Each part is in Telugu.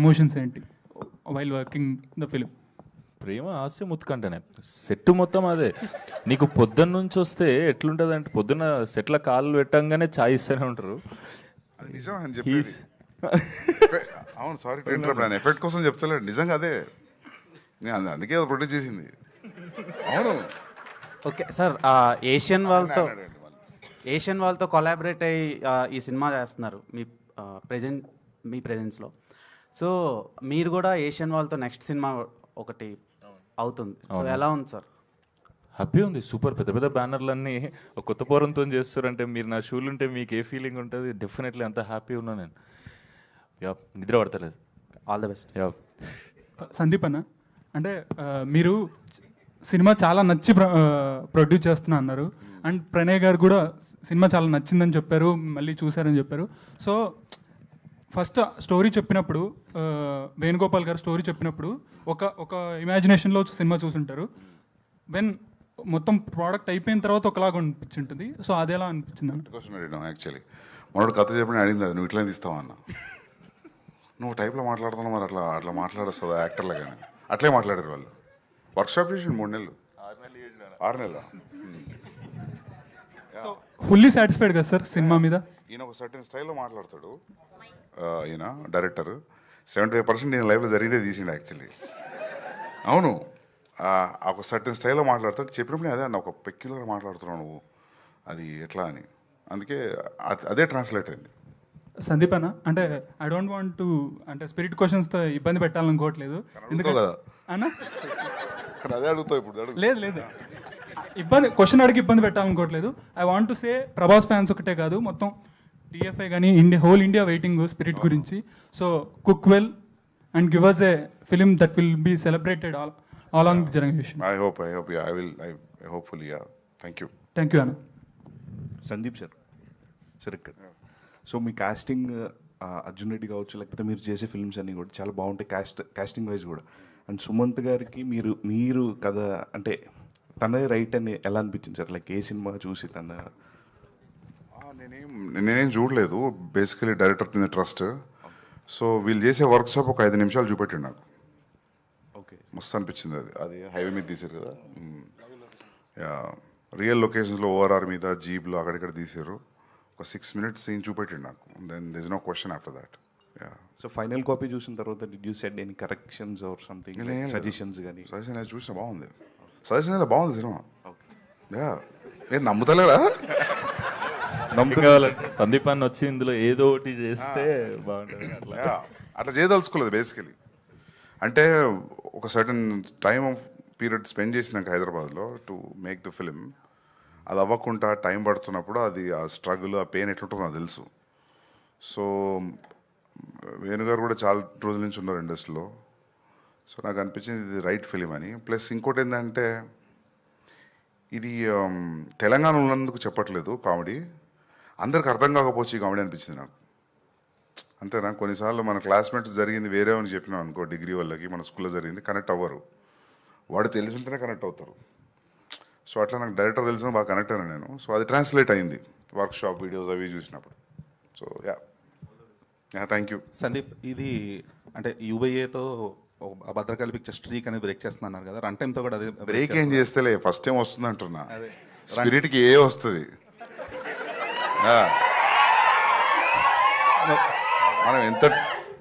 ఎమోషన్స్ ఏంటి వైల్ వర్కింగ్ ద ఫిలిం? ప్రేమ హాస్యం ఉత్కంఠనే సెట్ మొత్తం అదే. నీకు పొద్దున్న నుంచి వస్తే ఎట్లుంటుంది అంటే పొద్దున్న సెట్ల కాళ్ళు పెట్టంగానే ఛాయ్ ఇస్తూనే ఉంటారు. అది నిజం అని చెప్పేది. అవును, సారీ టు ఇంటరప్ట్, నేను ఎఫెక్ట్ కోసం చెప్తలేడు, నిజంగా అదే. నేను అందుకే అది ప్రొడ్యూస్ చేసింది. అవును. ఓకే సార్, ఏషియన్ వాళ్ళతో కొలాబరేట్ అయ్యి ఈ సినిమా చేస్తున్నారు మీ ప్రెజెన్స్లో. సో మీరు కూడా ఏషియన్ వాళ్ళతో నెక్స్ట్ సినిమా ఒకటి అవుతుంది. సో ఎలా ఉంది సార్? హ్యాపీ ఉంది, సూపర్. పెద్ద పెద్ద బ్యానర్లన్నీ ఒక కొత్త పోరంతో చేస్తారంటే మీరు నా షూలు ఉంటే మీకు ఏ ఫీలింగ్ ఉంటుంది? డెఫినెట్లీ అంత హ్యాపీ ఉన్నా నేను. యా, నిద్ర పడతలేదు. All the best. Yeah. Sandeep అన్న, అంటే మీరు సినిమా చాలా నచ్చి ప్రొడ్యూస్ చేస్తున్నా అన్నారు. అండ్ ప్రణయ్ గారు కూడా సినిమా చాలా నచ్చిందని చెప్పారు, మళ్ళీ చూశారని చెప్పారు. సో ఫస్ట్ స్టోరీ చెప్పినప్పుడు వేణుగోపాల్ గారు స్టోరీ చెప్పినప్పుడు ఒక ఇమాజినేషన్లో సినిమా చూసుంటారు. వెన్ మొత్తం ప్రోడక్ట్ అయిపోయిన తర్వాత ఒకలాగా అనిపించింటుంది. సో అదేలా అనిపించింది అంటే క్వశ్చన్ అడిగినాం యాక్చువల్లీ. మనోడు కథ చెప్పిన అడిగింది అది, నువ్వు ఇట్లా తీస్తావా అన్న. నువ్వు టైప్లో మాట్లాడుతున్నావు, మరి అట్లా మాట్లాడొస్తుందా యాక్టర్లో? కానీ అట్లే మాట్లాడారు వాళ్ళు. వర్క్షాప్ చేసి 3 నెలలు 6 నెలలు. సో ఫుల్లీ సాటిస్ఫైడ్ కదా సార్ సినిమా మీద? ఈయన ఒక సర్టెన్ స్టైల్లో మాట్లాడతాడు. ఈయన డైరెక్టర్ 75% నేను లైఫ్లో జరిగిందే తీసిండు యాక్చువల్లీ. అవును, ఒక సర్టెన్ స్టైల్లో మాట్లాడతాడు. చెప్పినప్పుడు అదే అన్న, ఒక పెక్యులర్ మాట్లాడుతున్నావు నువ్వు, అది ఎట్లా అని. అందుకే అదే ట్రాన్స్లేట్ అయింది. సందీప్ అన్న, అంటే ఐ డోంట్ వాంట్ టు అంటే స్పిరిట్ క్వశ్చన్స్తో ఇబ్బంది పెట్టాలనుకోవట్లేదు. కదా అన్న అదే అడుగుతావు ఇప్పుడు. లేదు క్వశ్చన్ అడిగి ఇబ్బంది పెట్టాలనుకోవట్లేదు. I want to say Prabhas fans ఒకటే కాదు, మొత్తం టీఎఫ్ఐ కానీ హోల్ ఇండియా వెయిటింగ్ స్పిరిట్ గురించి. So cook well and give us a film that will be celebrated all along the generation. I hopefully thank you అన్న. సందీప్ సార్ ఇక్కడ. సో మీ కాస్టింగ్ అర్జున్ రెడ్డి కావచ్చు, లేకపోతే మీరు చేసే ఫిల్మ్స్ అన్నీ కూడా చాలా బాగుంటాయి కాస్టింగ్ వైజ్ కూడా. అండ్ సుమంత్ గారికి మీరు కథ అంటే తనదే రైట్ అని ఎలా అనిపించింది సార్? లైక్ ఏ సినిమా చూసి తన? నేనేం చూడలేదు, బేసికలీ డైరెక్టర్ మీద ట్రస్ట్. సో వీళ్ళు చేసే వర్క్షాప్ ఒక 5 నిమిషాలు చూపెట్టిండు నాకు. ఓకే, మస్తు అనిపించింది. అది హైవే మీద తీశారు కదా, రియల్ లొకేషన్స్లో ఓఆర్ఆర్ మీద జీప్లో అక్కడిక్కడ తీశారు. ఒక 6 minutes సీన్ చూపెట్టిండు నాకు. Then this no question after that. So final copy చూసిన తర్వాత did you said any corrections or something, suggestions కానీ? సజెషన్ అది చూసిన బాగుంది, సజెషన్ అయితే బాగుంది సినిమా. నేను నమ్ముతలేరా? సందీప్ అన్న వచ్చి ఇందులో ఏదో ఒకటి చేస్తే బాగుంటుంది. అట్లా చేయదలుచుకోలేదు బేసికలీ. అంటే ఒక సర్టన్ టైం పీరియడ్ స్పెండ్ చేసినాక హైదరాబాద్లో టు మేక్ ద ఫిలిం, అది అవ్వకుండా టైం పడుతున్నప్పుడు అది ఆ స్ట్రగుల్, ఆ పెయిన్ ఎట్లుంటుందో నాకు తెలుసు. సో వేణుగారు కూడా చాలా రోజుల నుంచి ఉన్నారు ఇండస్ట్రీలో. సో నాకు అనిపించింది ఇది రైట్ ఫిలిం అని. ప్లస్ ఇంకోటి ఏంటంటే ఇది తెలంగాణ ఉన్నందుకు చెప్పట్లేదు కామెడీ, అందరికి అర్థం కాకపోవచ్చు ఈ కామెడీ అనిపించింది నాకు. అంతేనా? కొన్నిసార్లు మన క్లాస్మేట్స్ జరిగింది వేరే అని చెప్పినాం అనుకో, డిగ్రీ వాళ్ళకి మన స్కూల్లో జరిగింది, కనెక్ట్ అవ్వరు. వాడు తెలిసి ఉంటేనే కనెక్ట్ అవుతారు. సో అట్లా నాకు డైరెక్టర్ తెలిసిన బాగా కనెక్ట్ అయినా నేను. సో అది ట్రాన్స్లేట్ అయింది వర్క్షాప్ వీడియోస్ అవి చూసినప్పుడు. So thank you Sandeep. ఇది అంటే యూబైఏతో భద్రకాళి పిక్చర్ స్ట్రీక్ అనేది బ్రేక్ చేస్తున్నారు కదా, రన్ టైంతో కూడా అదే బ్రేక్ ఏం చేస్తేలే, ఫస్ట్ టైం వస్తుంది అంటున్నా. స్పిరిట్కి ఏ వస్తుంది,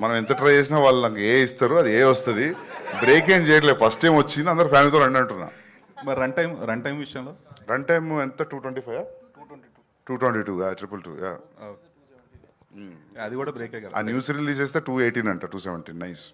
మనం ఎంత ట్రై చేసినా వాళ్ళు నాకు ఏ ఇస్తారు, అది ఏ వస్తుంది. బ్రేక్ ఏం చేయట్లేదు, ఫస్ట్ టైం వచ్చింది, అందరు ఫ్యామిలీతో రండి అంటున్నా. మరి రన్ టైం విషయంలో రన్ టైం ఎంత? 225 222 222. అది కూడా బ్రేక్. ఆ న్యూస్ రిలీజ్ చేస్తే 218 అంట, 217. నైస్.